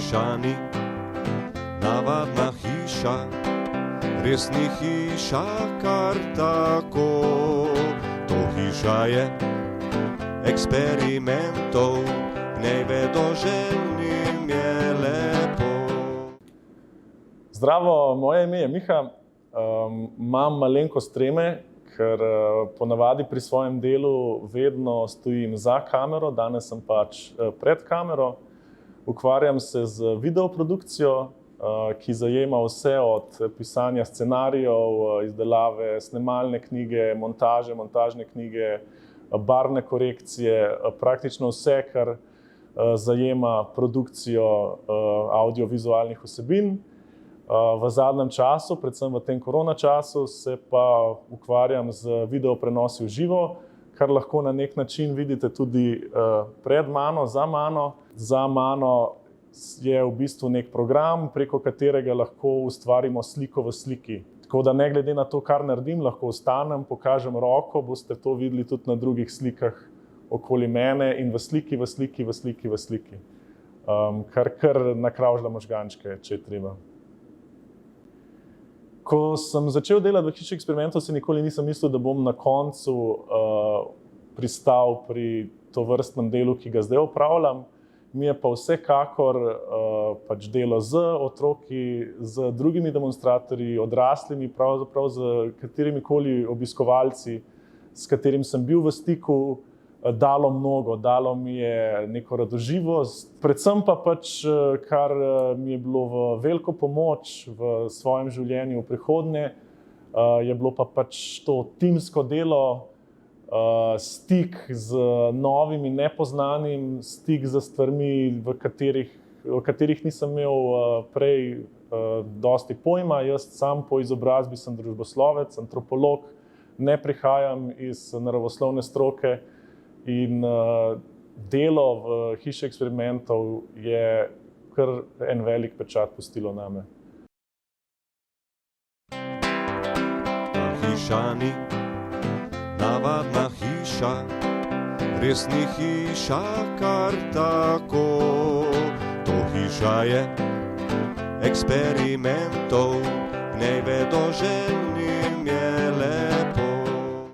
hiša ni navadna hiša, res ni hiša kar tako. To hiša je eksperimentov, v njej vedoželjnim je lepo. Zdravo, moje ime je Miha. Imam malenkost treme, ker ponavadi pri svojem delu vedno stojim za kamero, danes sem pač pred kamero. Ukvarjam se z videoprodukcijo, ki zajema vse od pisanja scenarijev, izdelave snemalne knjige, montažne knjige, barvne korekcije, praktično vse, kar zajema produkcijo audiovizualnih vsebin. V zadnjem času, predvsem v tem korona času, se pa ukvarjam z videoprenosi v živo, kar lahko na nek način vidite tudi pred mano, za mano. Za mano je v bistvu nek program, preko katerega lahko ustvarimo sliko v sliki. Tako da ne glede na to, kar naredim, lahko ostanem, pokažem roko, boste to videli tudi na drugih slikah okoli mene in v sliki. Kar nakravžlja možgančke, če je treba. Ko sem začel delati v Hiši eksperimentov, si nikoli nisem mislil, da bom na koncu pristal pri tovrstnem delu, ki ga zdaj opravljam. Mi je pa vsekakor pač delo z otroki, z drugimi demonstratorji, odraslimi, pravzaprav z katerimikoli obiskovalci, s katerim sem bil v stiku, dalo mnogo. Dalo mi je neko radoživost, predvsem pa pač, kar mi je bilo v veliko pomoč v svojem življenju v prihodnje, je bilo pa pač to timsko delo, stik z novimi, nepoznanim, stik z stvarmi, o katerih nisem imel prej dosti pojma. Jaz sam po izobrazbi sem družboslovec, antropolog, ne prihajam iz naravoslovne stroke in delo v Hiši eksperimentov je kar en velik pečat pustilo name. Ta hiša ni navadna hiša, res ni hiša kar tako. To hiša je eksperimentov, v njej vedoželjnim je lepo.